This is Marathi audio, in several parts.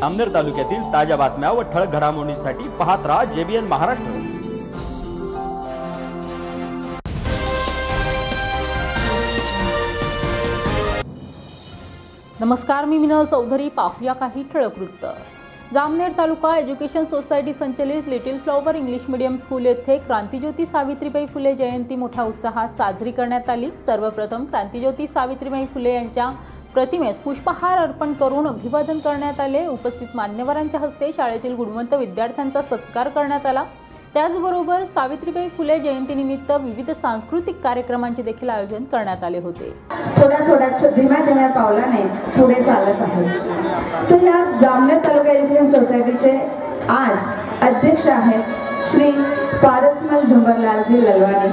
जामनेर तालुक्यातील ताज्या बातम्या व ठळक घडामोडींसाठी पाहत राहा JBN महाराष्ट्र। नमस्कार, मी मिनल चौधरी। पाहूया काही ठळक वृत्त। जामनेर तालुका एज्युकेशन सोसायटी संचलित little flower English medium school येथे क्रांतिज्योती सावित्रीबाई फुले जयंती मोठ्या उत्साहात साजरी करण्यात आली। सर्वप्रथम क्रांतिज्योती सावित्रीबाई फुले यांच्या प्रतिमेस पुष्पहार अर्पण करून अभिवादन करण्यात आले। उपस्थित मान्यवरांच्या हस्ते शाळेतील गुणवंत विद्यार्थ्यांचा सत्कार करण्यात आला। त्याचबरोबर सावित्रीबाई फुले जयंतीनिमित्त विविध सांस्कृतिक कार्यक्रमांचे देखील आयोजन करण्यात आले होते। थोड्या धीम्या पावलाने पुढे चालत आहे। तर या जामनेर तालुका एज्युकेशन सोसायटीचे आज अध्यक्ष आहेत श्री पारसमल झुंबरलालजी ललवानी,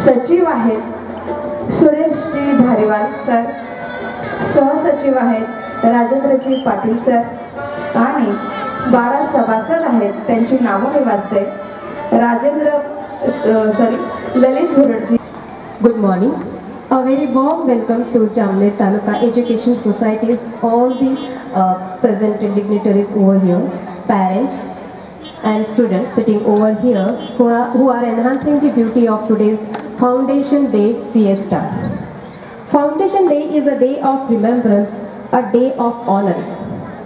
सचिव आहेत सुरेशजी धारीवाल सर, सहसचिव आहेत राजेंद्रजी पाटील सर आणि 12 सभासद आहेत, त्यांची नावं मी वाचते। ललित घुरडजी। Good morning. A very warm welcome to Jamner Taluka Education Society's all the present dignitaries over here, parents and students sitting over here who are enhancing the beauty of today's Foundation Day Fiesta. Foundation Day is a day of remembrance, a day of honor,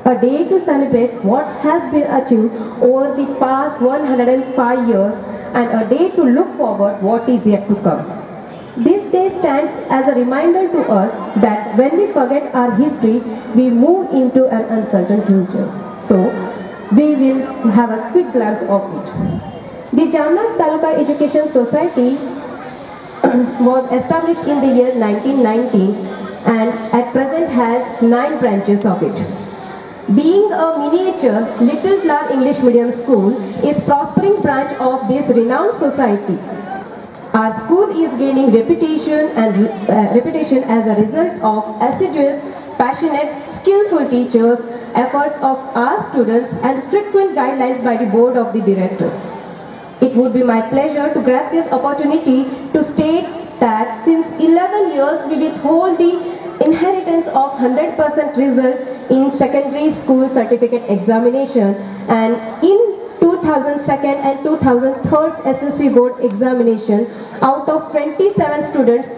a day to celebrate what has been achieved over the past 105 years and a day to look forward what is yet to come. This day stands as a reminder to us that when we forget our history, we move into an uncertain future. So, we will have a quick glance of it. The Jamner Taluka Education Society was established in the year 1919 and at present has 9 branches of it. Being a miniature Little Flower English Medium School is prospering branch of this renowned society. Our school is gaining reputation as a result of assiduous, passionate, skillful teachers, efforts of our students and frequent guidelines by the board of the directors. It would be my pleasure to grab this opportunity to state that since 11 years we withhold the inheritance of 100% result in secondary school certificate examination, and in 2002 and 2003 SSC board examination, out of 27 students,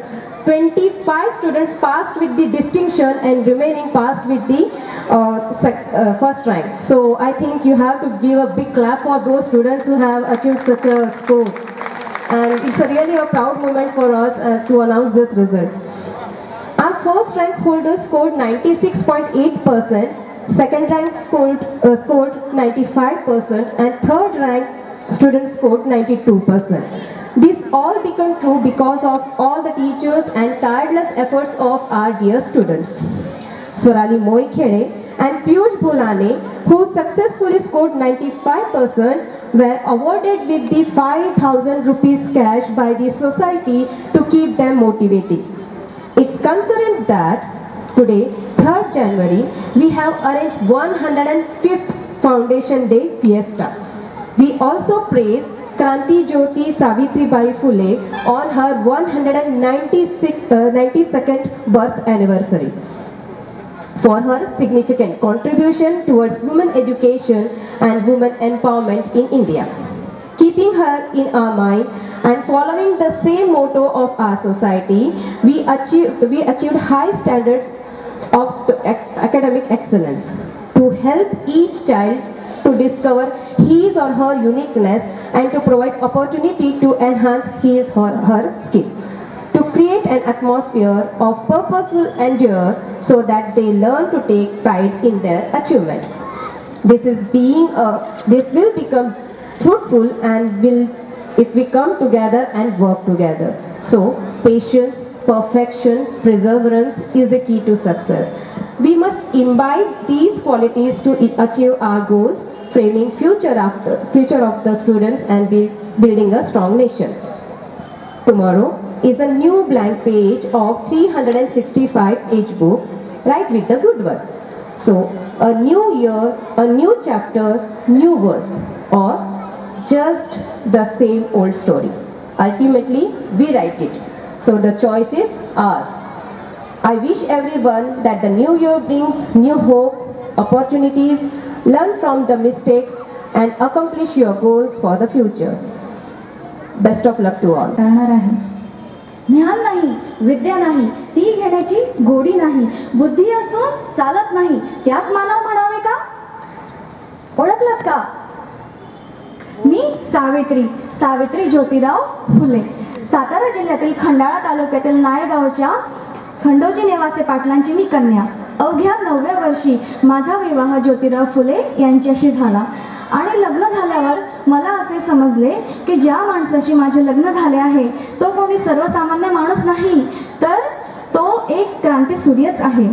25 students passed with the distinction and remaining passed with the first rank. So I think you have to give a big clap for those students who have achieved such a score. And it's a really a proud moment for us to announce this result. Our first rank holders scored 96.8%, second rank scored 95% and third rank students scored 92%. This all became true because of all the teachers and tireless efforts of our dear students. Swarali Moikhede and Piyush Bhulane, who successfully scored 95%, were awarded with the 5,000 rupees cash by the society to keep them motivated. It's concurrent that today, 3rd January, we have arranged 105th Foundation Day Fiesta. We also praise Krantijyoti Savitribai Phule on her 192nd birth anniversary for her significant contribution towards women education and women empowerment in India. Keeping her in our mind and following the same motto of our society, we achieved high standards of academic excellence to help each child to discover his or her uniqueness and to provide opportunity to enhance his or her skill, to create an atmosphere of purposeful endeavor so that they learn to take pride in their achievement. This will become fruitful and will if we come together and work together. So, patience, perfection, perseverance is the key to success. We must imbibe these qualities to achieve our goals, framing future of the students and building a strong nation. Tomorrow is a new blank page of 365 page book, right, with the good one. So, a new year, a new chapter, new verse, or just the same old story. Ultimately, we write it. So the choice is ours. I wish everyone that the new year brings new hope, opportunities, learn from the mistakes, and accomplish your goals for the future. Best of luck to all. राहणार आहे. ज्ञान नाही, विद्या नाही, ती घेण्याची गोडी नाही, बुद्धी असून चालत नाही, त्यास मानव म्हणावे का? ओळखलत का? मी सावित्री ज्योतिराव फुले, सातारा जिल्ह्यातील खंडाळा तालुक्यातील नायगावच्या खंडोजी नेवासे पाटलांची मी कन्या. अवघ्या 9व्या वर्षी माझा विवाह ज्योतिराव फुले यांच्याशी झाला आणि लग्न झाल्यावर मला असे समजले की ज्या माणसाशी माझे लग्न झाले आहे तो कोणी सर्वसामान्य माणूस नाही, तर तो एक क्रांतीसूर्यच आहे.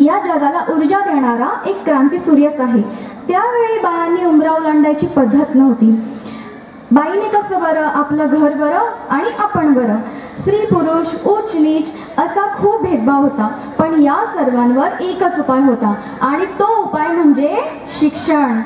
या जगाला ऊर्जा देणारा एक क्रांतीसूर्यच आहे. त्यावेळी बायांनी उंबरा ओलांडायची पद्धत नव्हती. बाईने कसं बरं, आपलं घर बरं आणि आपण बरं, स्त्री पुरुष उच्च नीच असा खूप भेदभाव होता. पण या सर्वांवर एकच उपाय होता आणि तो उपाय म्हणजे शिक्षण.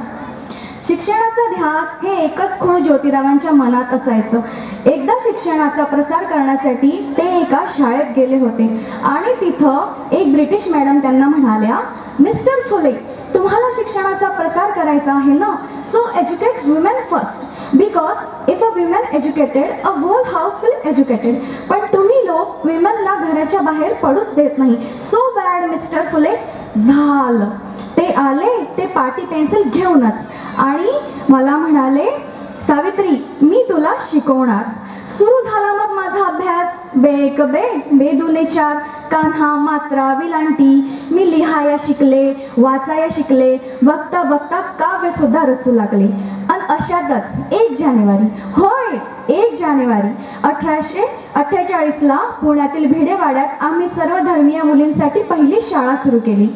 शिक्षणाचा ध्यास हे एकच खूण ज्योतिरावांच्या मनात असायचं. एकदा शिक्षणाचा प्रसार करण्यासाठी ते एका शाळेत गेले होते आणि तिथं एक ब्रिटिश मॅडम त्यांना म्हणाल्या, मिस्टर फुले, तुम्हाला शिक्षणाचा प्रसार करायचा आहे ना, so educate women first, because if a women educated a whole house will educated. पण तुम्ही लोक विमेनला घराच्या बाहेर पडूच देत नाही. सो बॅड मिस्टर फुले. झालं. ते आले, ते पाटी पेन्सिल घेऊनच आणि मला म्हणाले, सावित्री मी तुला शिकवणार. सुरू झाला मग माझा अभ्यास. बे एक बे, बे दुने चार, कान्हा मात्रा विलांटी मी लिहाया शिकले, वाचाया शिकले, बघता बघता काव्य सुद्धा रचू लागले. आणि अशातच 1 जानेवारी, होय 1 जानेवारी 1848ला पुण्यातील भिडेवाड्यात आम्ही सर्व धर्मीय मुलींसाठी पहिली शाळा सुरू केली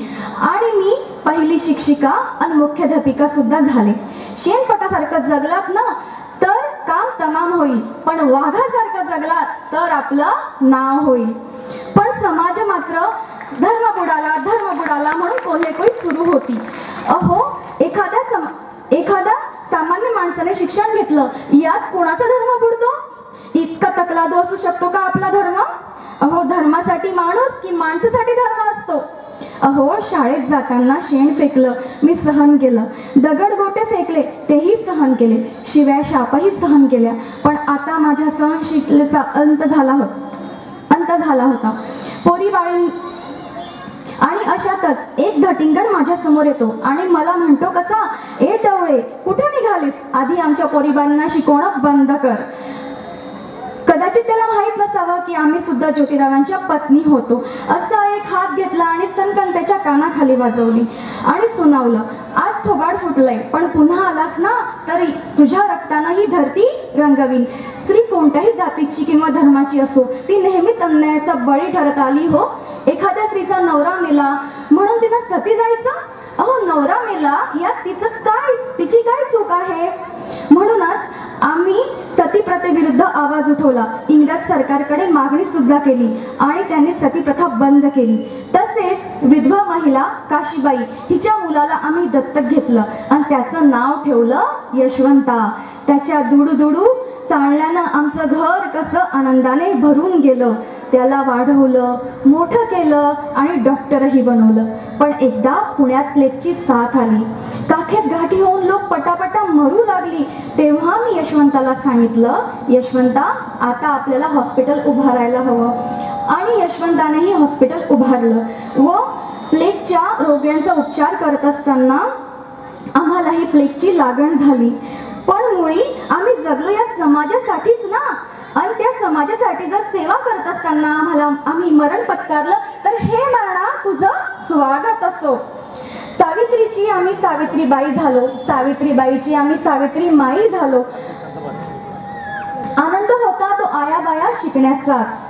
आणि मी पहिली शिक्षिका आणि मुख्याध्यापिका सुद्धा झाले. शेणपटासारखं जगलात ना तर काम तमाम होईल, पण वाघासारखं जगलात तर आपलं नाव होईल. पण समाज मात्र धर्म बुडाला म्हणून कोल्हेकोई सुरू होती. अहो, एखाद्या सामान्य माणसाने शिक्षण घेतलं, यात कोणाचा धर्म बुडतो? इतका तकलादू असू शकतो का आपला धर्म? अहो, धर्मासाठी माणूस की माणसासाठी धर्म असतो? अहो, शाळेत जाताना शेण फेकलं, मी सहन केलं. दगडगोटे फेकले, तेही सहन केले. शिव्या शापही सहन केल्या. पण आता माझ्या सहनशीलतेचा अंत झाला होता. पोरीबाळी आणि अशातच एक धटिंगड माझ्या समोर येतो आणि मला म्हणतो कसा, ए टवळे कुठे निघालीस? आधी आमच्या पोरीबाळींना शिकवणं बंद कर. कदाचित त्याला माहीत नसावं की आम्ही सुद्धा ज्योतिरावांच्या पत्नी होतो. असा एक हात घेतला आणि सनकन त्याच्या कानाखाली वाजवली आणि सुनावलं, आज थोबाड फुटलंय, पण पुन्हा आलास ना तरी तुझ्या रक्तानं ही धरती रंगवीन. स्त्री कोणत्याही जातीची किंवा धर्माची असो, ती नेहमीच अन्यायाचा बळी ठरत आली हो. एखाद्या स्त्रीचा नवरा मेला म्हणून तिला सती जायचं? अहो, नवरा मेला यात तिची काय चूक आहे? म्हणूनच आम्ही सती प्रथेविरुद्ध आवाज उठवला. इंग्रज सरकारकडे मागणी सुद्धा केली आणि त्यांनी सती प्रथा बंद केली. तसेच विधवा महिला काशीबाई हिच्या मुलाला आम्ही दत्तक घेतलं आणि त्याचं नाव ठेवलं यशवंता. त्याच्या दुडू चालण्यानं आमचं घर कसं आनंदाने भरून गेलं. त्याला वाढवलं, मोठं केलं आणि डॉक्टरही बनवलं. पण एकदा पुण्यात प्लेगची साथ आली. काखेत गाठी होऊन लोक पटापटा मरू लागली. तेव्हा मी यशवंताला सांगितलं, यशवंता आता आपल्याला हॉस्पिटल उभारायला हवं. आणि यशवंतानेही हॉस्पिटल उभारलं व प्लेगच्या रोग्यांचा उपचार करत असताना आम्हालाही प्लेगची लागण झाली. पण मुळी आम्ही जगलो या समाजासाठीच ना, आणि त्या समाजासाठी जर सेवा करत असताना आम्ही मरण पत्करलं तर हे मरणा तुझं स्वागत असो. सावित्रीची आम्ही सावित्रीबाई झालो, सावित्रीबाईची आम्ही सावित्री माई झालो. आनंद होता तो आयाबाया शिकण्याचाच.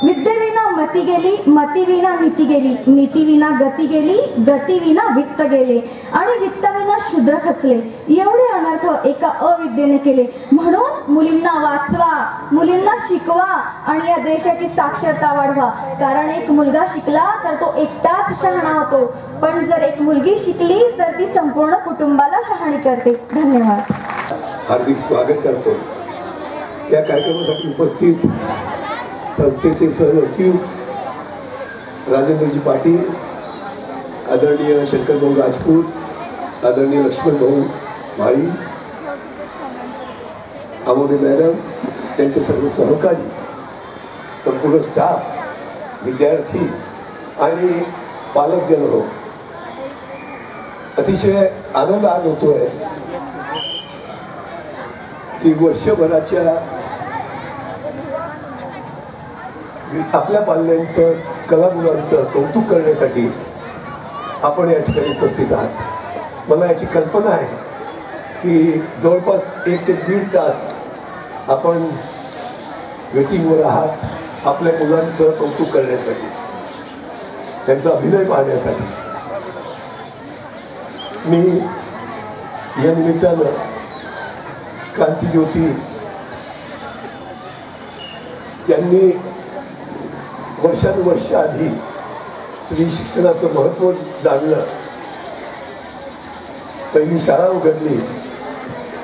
विद्येविना मती गेली, मतीविना नीती गेली, नीतीविना गती गेली, गतीविना वित्त गेले आणि वित्तविना शूद्र खचले. एवढे अनर्थ एका अविद्येने केले. म्हणून मुलींना वाचवा, मुलींना शिकवा आणि या देशाची साक्षरता वाढवा. कारण एक मुलगा शिकला तर तो एकटाच शहाणा होतो, पण जर एक मुलगी शिकली तर ती संपूर्ण कुटुंबाला शहाणी करते. धन्यवाद. हार्दिक स्वागत करतो. या कार्यक्रमासाठी उपस्थित संस्थेचे सहसचिव राजेंद्रजी पाटील आदरणीय शंकरभाऊ राजपूत, आदरणीय लक्ष्मण भाऊ माळी, आमोदे मॅडम, त्यांचे सर्व सहकारी, संपूर्ण स्टाफ, विद्यार्थी आणि पालकजन हो, अतिशय आनंद आज होतोय की वर्षभराच्या आपल्या पाल्यांचं, कलागुणांचं कौतुक करण्यासाठी आपण या ठिकाणी उपस्थित आहात. मला याची कल्पना आहे की जवळपास 1 ते 1.5 तास आपण वेटिंगवर आहात आपल्या मुलांचं कौतुक करण्यासाठी, त्यांचा अभिनय पाहण्यासाठी. मी या निमित्तानं क्रांतिज्योती त्यांनी वर्षानुवर्ष आधी स्त्री शिक्षणाचं महत्त्व जाणलं, पहिली शाळा उघडली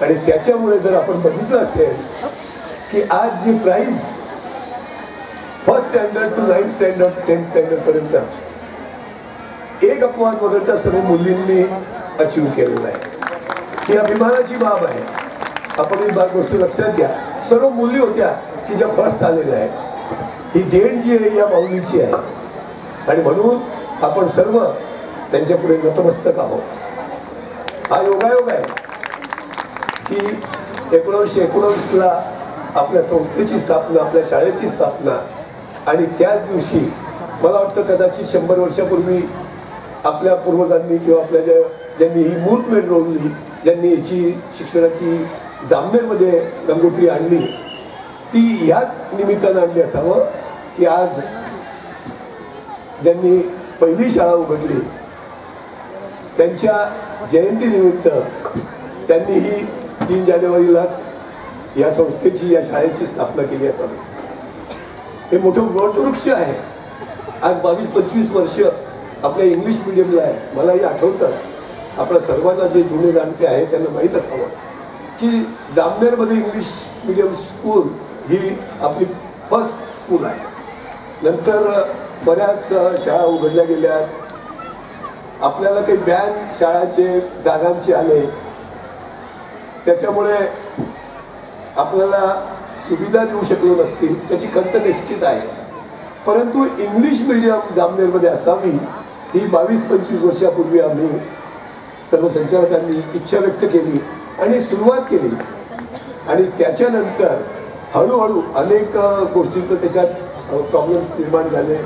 आणि त्याच्यामुळे जर आपण बघितलं असेल की आज जी prize first standard to 9th standard 10th standard पर्यंत एक अपवाद वगळता सर्व मुलींनी अचीव्ह केलेलं आहे. ही अभिमानाची बाब आहे. आपण ही गोष्ट लक्षात घ्या. सर्व मुली होत्या की ज्या फर्स्ट आलेल्या आहेत. ही देण जी आहे या माऊलीची आहे आणि म्हणून आपण सर्व त्यांच्या पुढे नतमस्तक आहोत. हा योगायोग आहे की 1919ला आपल्या संस्थेची स्थापना, आपल्या शाळेची स्थापना आणि त्याच दिवशी मला वाटतं कदाचित 100 वर्षापूर्वी आपल्या पूर्वजांनी किंवा आपल्या ज्यांनी ही मूर्तमेढ रोवली, ज्यांनी याची शिक्षणाची जामनेरमध्ये गंगोत्री आणली, ती ह्याच निमित्तानं आणली असावं की आज ज्यांनी पहिली शाळा उघडली त्यांच्या जयंतीनिमित्त त्यांनी ही 3 जानेवारीलाच या संस्थेची, या शाळेची स्थापना केली असावी. हे मोठं वटवृक्ष आहे. आज 22-25 वर्ष आपल्या इंग्लिश मिडियमला आहे. मलाही आठवतं, आपल्या सर्वांना जे जुने जाणते आहेत त्यांना माहीत असावं की जामनेरमध्ये इंग्लिश मिडियम स्कूल ही आपली फर्स्ट स्कूल आहे. नंतर बऱ्याच शाळा उघडल्या गेल्या. आपल्याला काही बॅन शाळांचे, जागांचे आले, त्याच्यामुळे आपल्याला सुविधा देऊ शकलो नसतील, त्याची खंत निश्चित आहे. परंतु इंग्लिश मिडियम जामनेरमध्ये असावी ही 22-25 वर्षापूर्वी आम्ही सर्व संचालकांनी इच्छा व्यक्त केली आणि सुरुवात केली. आणि त्याच्यानंतर हळूहळू अनेक गोष्टींचं त्याच्यात प्रॉब्लेम्स निर्माण झाले.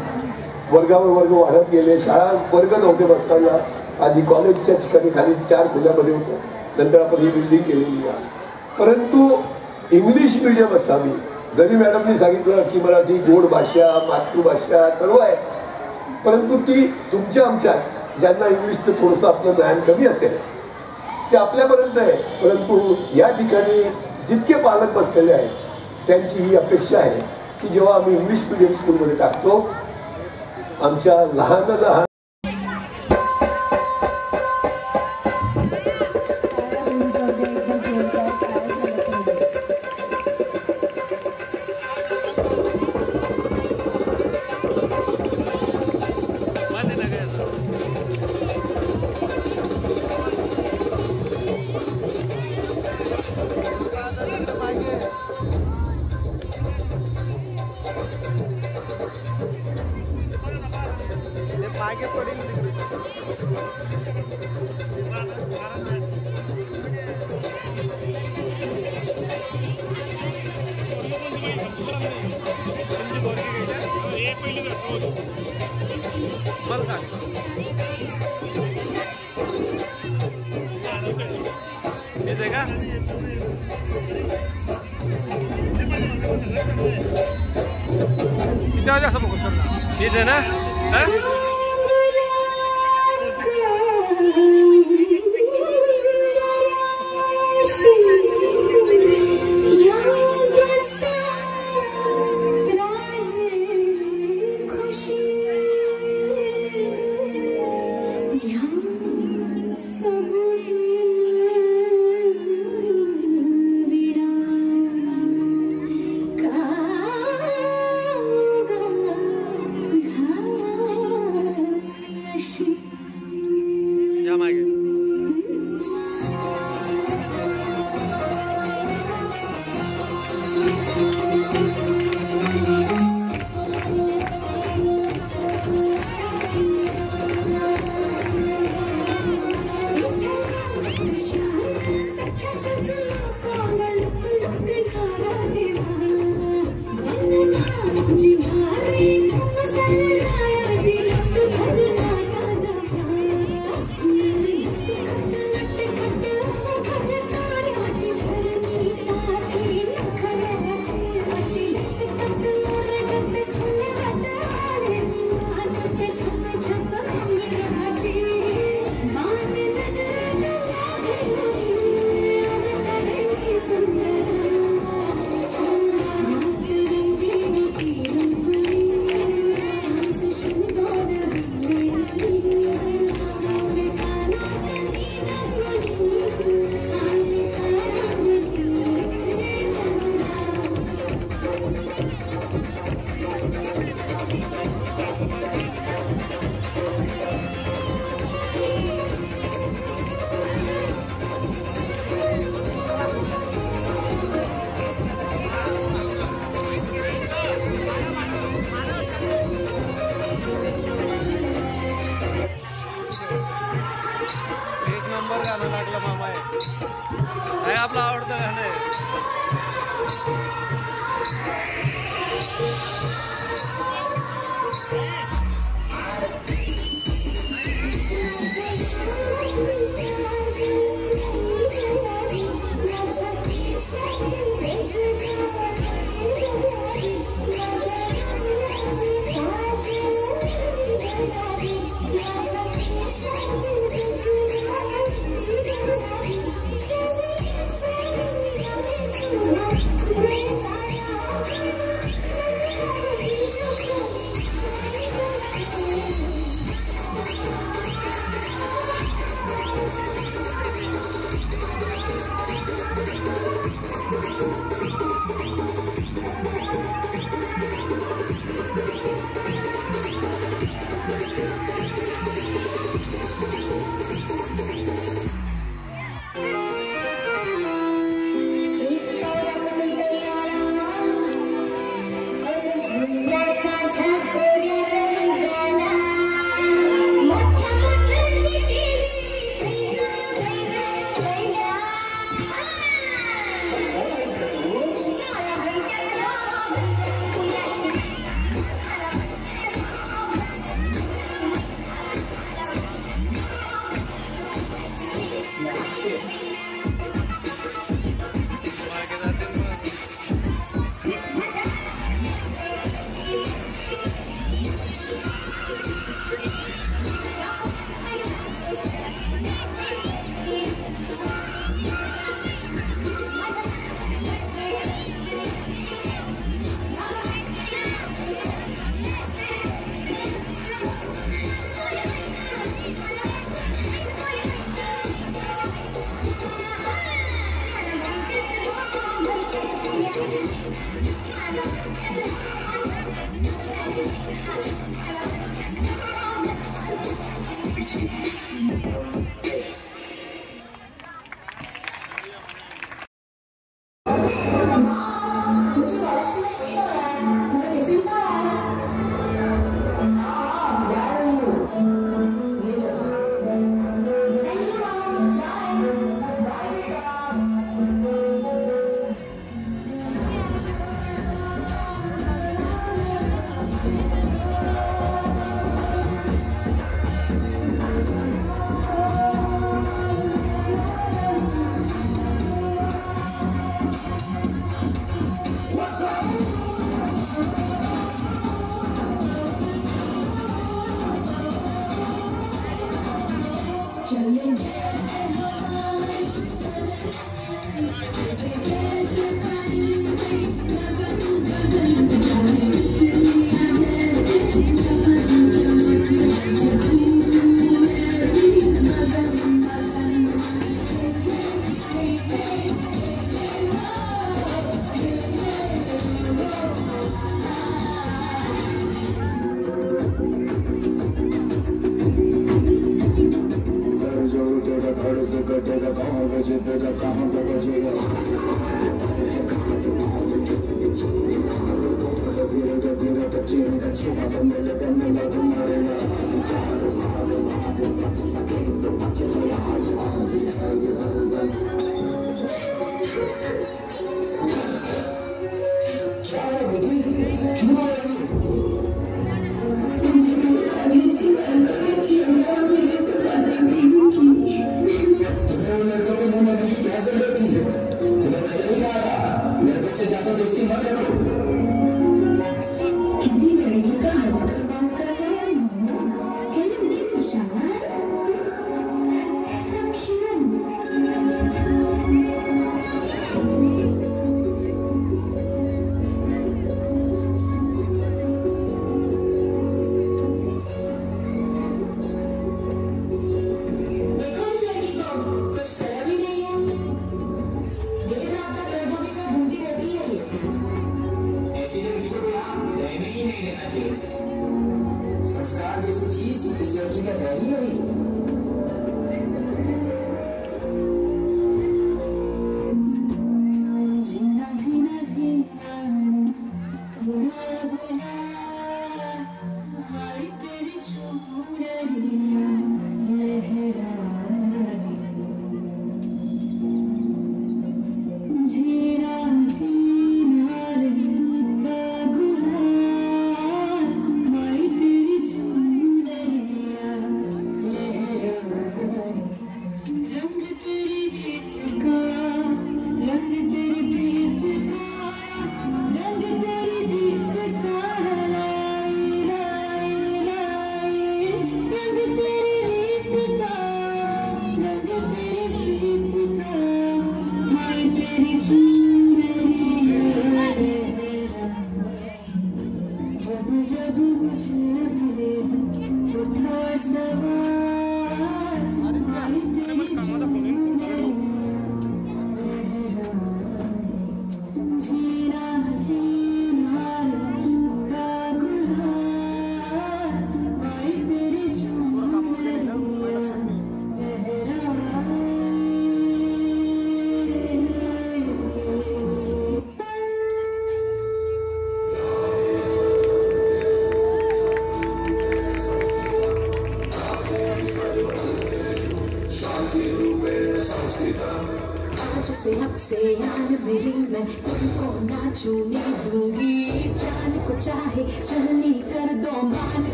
वर्गावर वर्ग वाढत गेले. शाळा वर्ग नव्हते बसताना. आधी कॉलेजच्या ठिकाणी खाली 4 खोल्यामध्ये होतं, नंतर आपण ही बिल्डिंग केलेली आहे. परंतु इंग्लिश मिडियम असावी. जरी मॅडमनी सांगितलं की मराठी गोड भाषा, मातृभाषा सर्व आहे, परंतु ती तुमच्या आमच्यात ज्यांना इंग्लिशचं थोडंसं आपलं ज्ञान कमी असेल ते आपल्यापर्यंत आहे. परंतु या ठिकाणी जितके पालक बसलेले आहेत त्यांची ही अपेक्षा आहे की जेव्हा आम्ही इंग्लिश मिडियम स्कूलमध्ये टाकतो, आमच्या लहान ठीक है ना?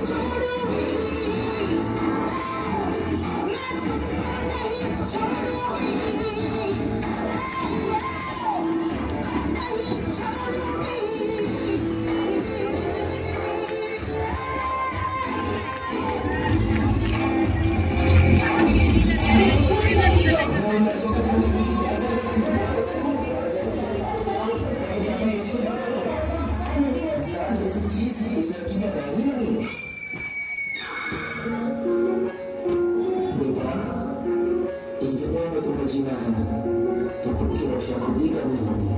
छोड़ो तो खुद की रक्षा खुद ही करनी होगी।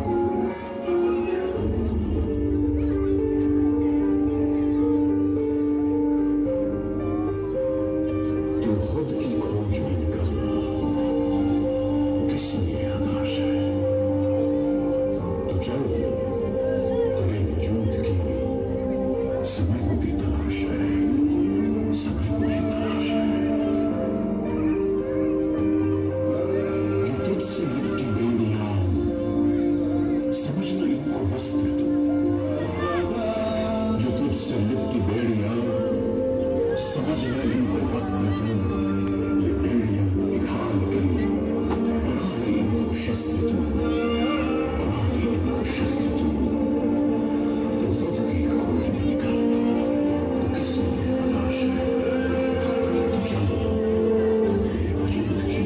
तू खुद की खोज में निकलना किस लिए हताश है? तो चल, तेरे वजूद की समय को भी तलाश है, समय को भी तलाश है। जो तुझसे लिपटी बेड़ियां, समझना इनको वस्त्र तू। जो तुझसे लिपटी बेड़ियां, समझना इनको वस्त्र तू। ये बेड़ियां ढाल के बना ले इनको शस्त्र तू, बना ले इनको शस्त्र तू। तो खुद की खोज में निकल, तो किस लिए हताश है? तो चल, तेरे वजूद की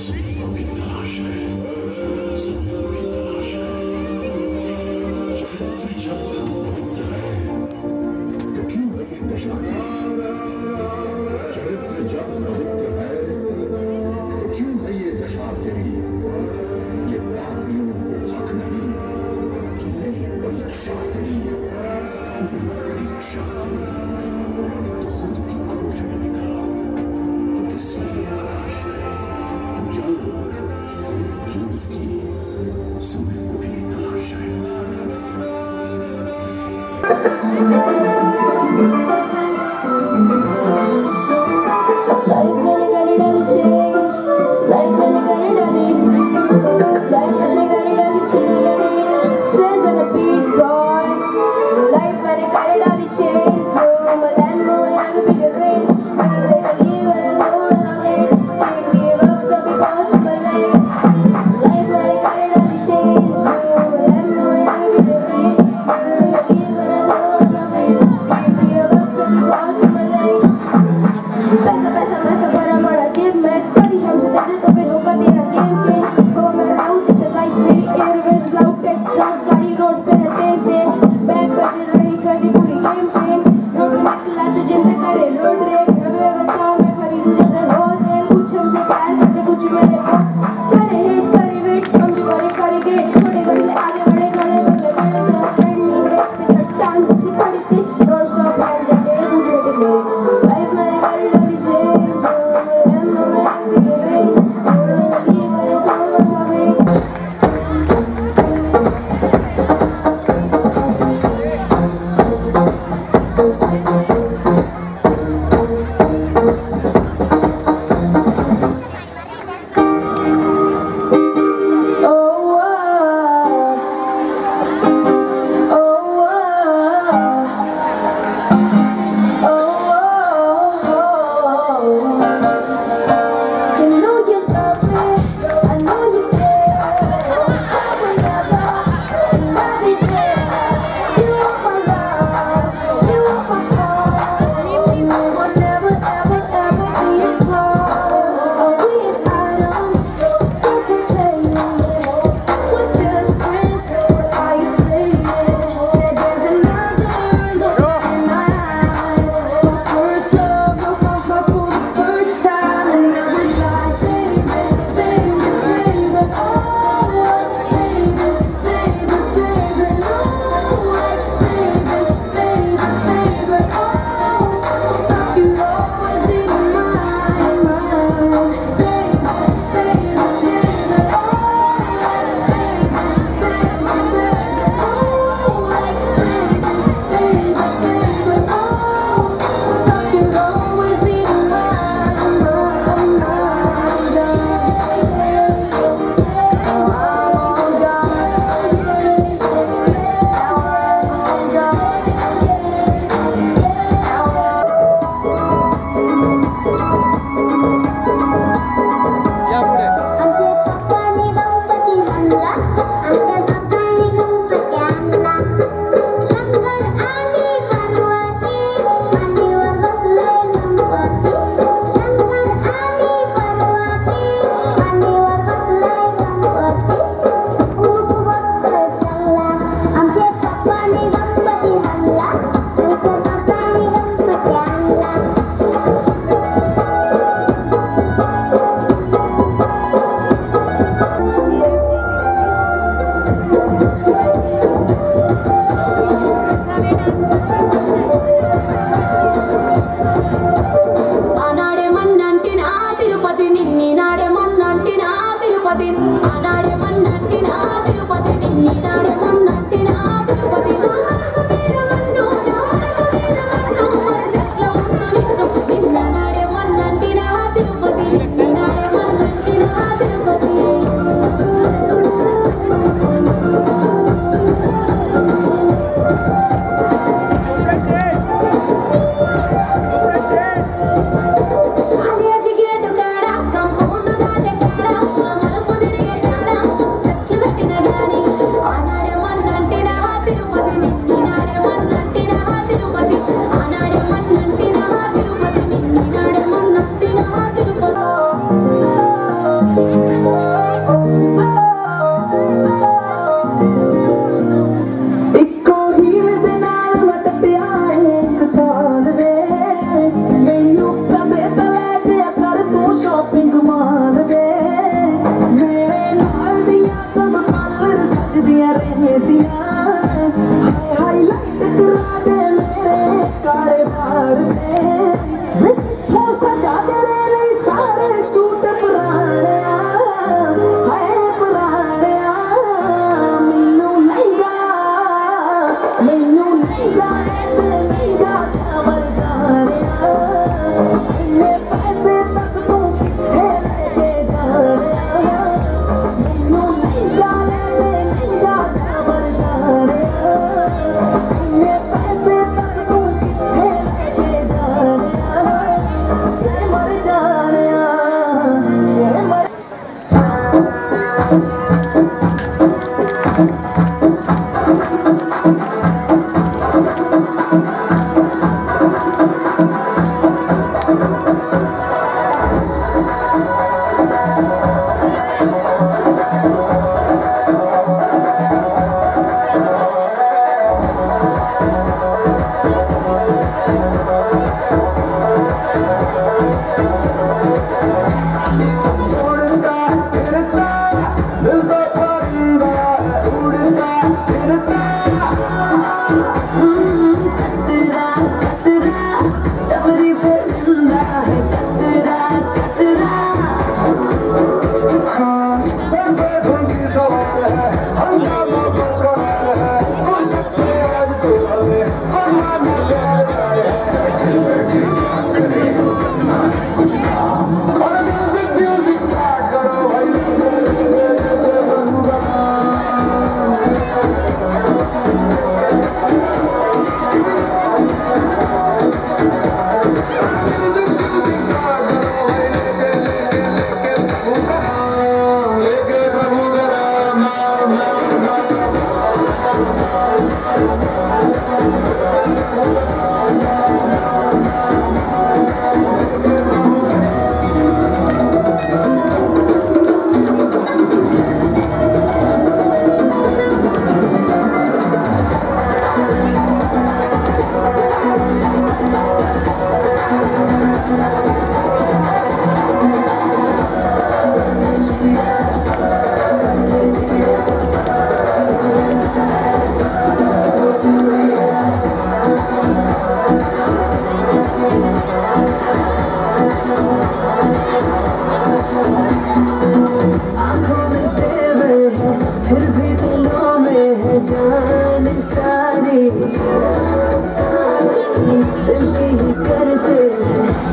समय को भी तलाश है, समय को भी तलाश है। चरित्र जब पवित्र है तो क्यों है ये दशा तेरी? चरित्र जब पवित्र है तो क्यों है ये दशा तेरी? ये पापियों को हक नहीं कि ले परीक्षा तेरी, ले परीक्षा तेरी। तो खुद की खोज में निकल, तो किस लिए हताश है? तो चल, तेरे वजूद की समय को भी तलाश है।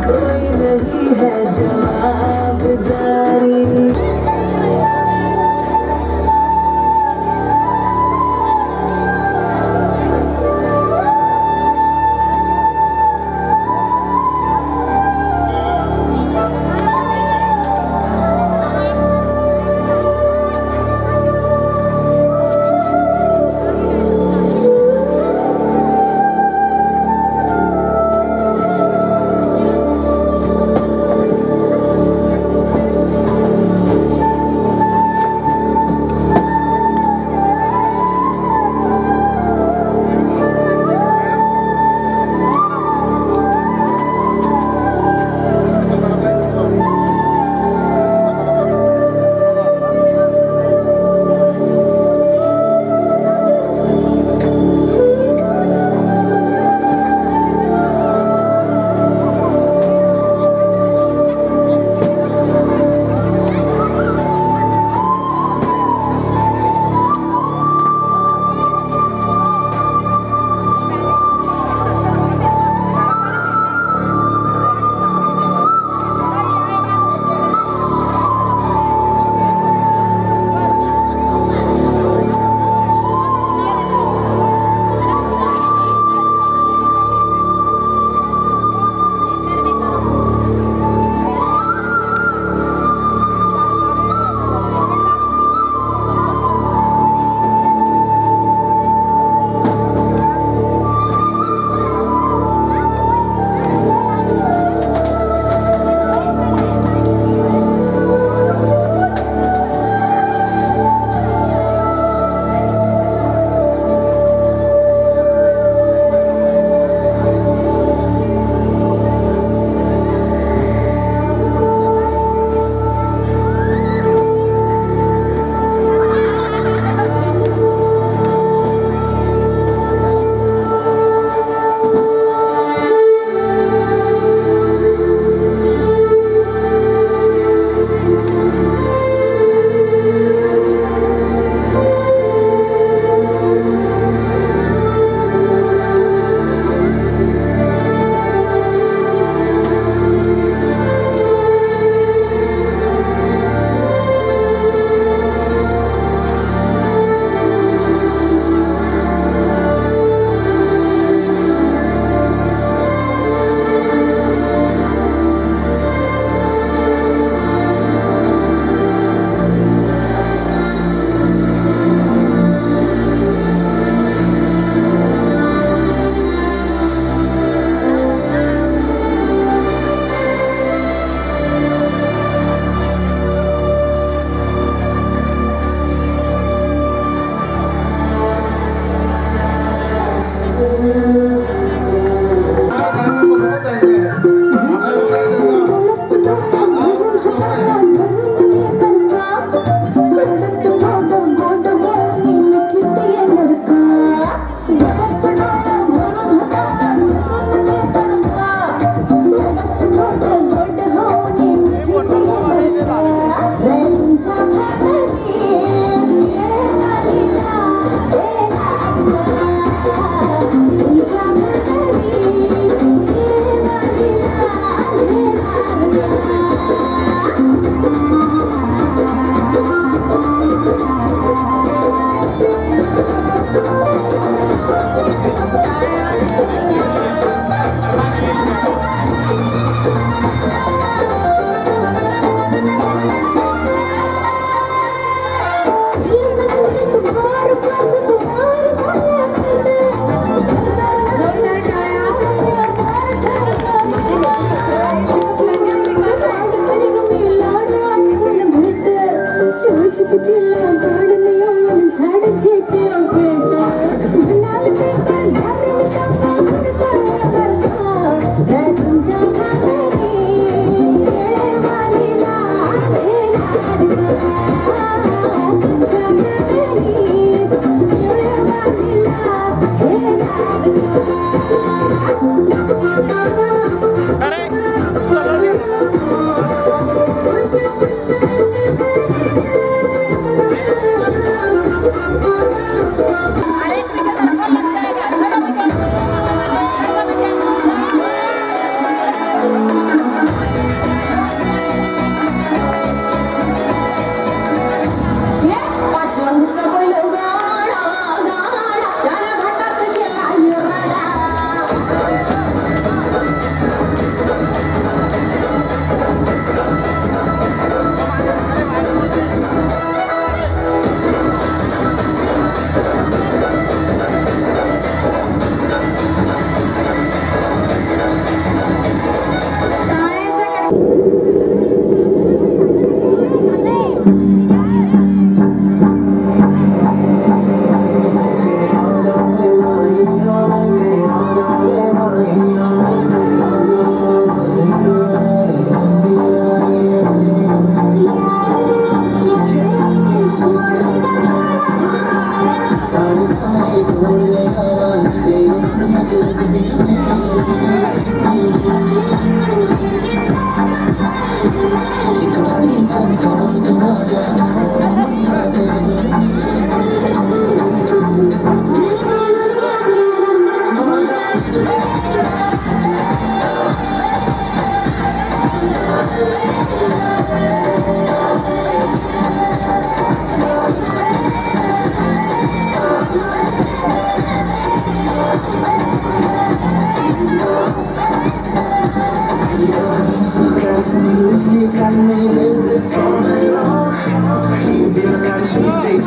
कोई नहीं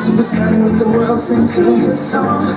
Supersonic with the world, sing to your song.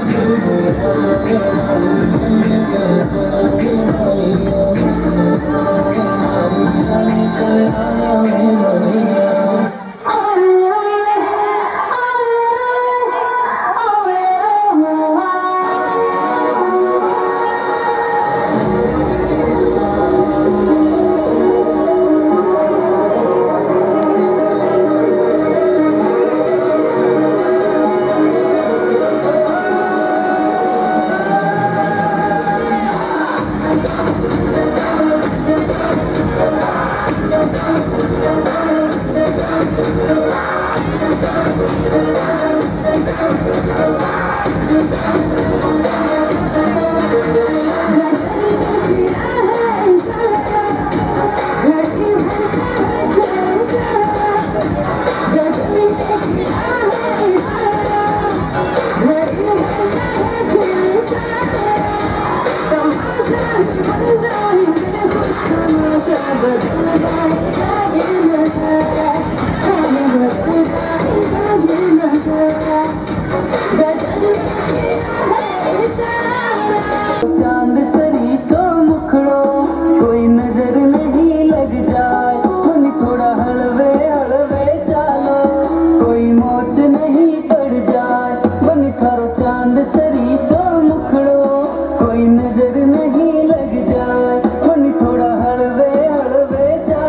चांद सरी सो मुखड़ो कोई नजर नहीं लग जाए, मन थोड़ा हलवे हलवे चालो कोई मोच नहीं पड़ जाए। मन थारो चांद सरी सो मुखड़ो कोई नजर नहीं लग जाए, मन थोड़ा हलवे हलवे चालो।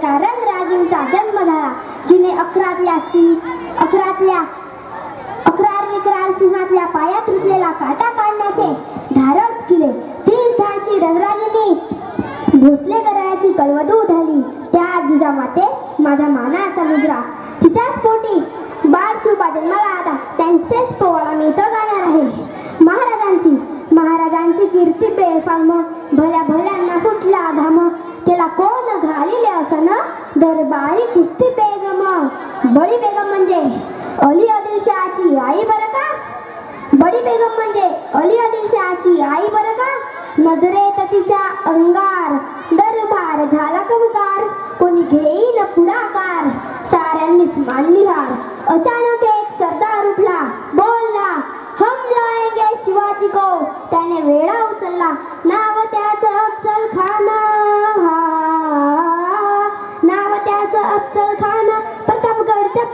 एका रणरागिणीचा जन्म झाला, जिने अकरातल्या सिंहातल्या पायात रुतलेला काटा काढण्याचे धाडस केले. तीच धाडसी रणरागिणी भोसले करायची कळवदू झाली. त्या जिजामातेस माझा मानाचा मुजरा. तिच्याच पोटी बाळ शिवबा जन्माला आता त्यांचेच पोवाडा मी इथं गाणार आहे. महाराजांची कीर्ती बेफाम, भल्या भल्यांना सुटला धाम. त्याला कोण घालिले असन दरबारी कुस्ती बेगम. बडी बेगम म्हणजे अली आदिलशहाची आई बरं का. बडी बेगम म्हणजे अली आदिलशहाची आई बरं का. नजरेत तिच्या अंगार दरबार झाला कमकार. कोणी घेईन पुढाकार साऱ्यांनीच मानली हार. अचानक एक सरदार उठला, बोलला हम लाएंगे शिवाजी को. त्याने वेळा उचलला, नाव त्याचं अफजल खान. नाव त्याचं अफजल खान. प्रतापगडच्या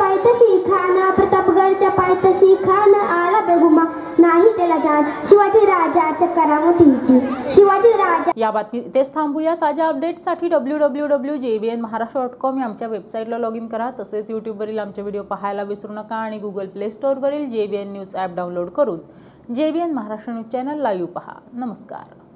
पायथ्याशी खान आला बेगुमा. नाही त्याला जाण शिवाजी राजाच्या करामतीची. शिवाजी राजा. या बातमी इथेच थांबूया. ताज्या अपडेट्ससाठी www.jbnmaharashtra.com या आमच्या वेबसाईटला लॉग इन करा. तसेच यूट्यूबवरील आमचे व्हिडिओ पाहायला विसरू नका आणि गुगल प्ले स्टोअरवरील JBN न्यूज ॲप डाउनलोड करून JBN Maharashtra news channel live पहा. नमस्कार.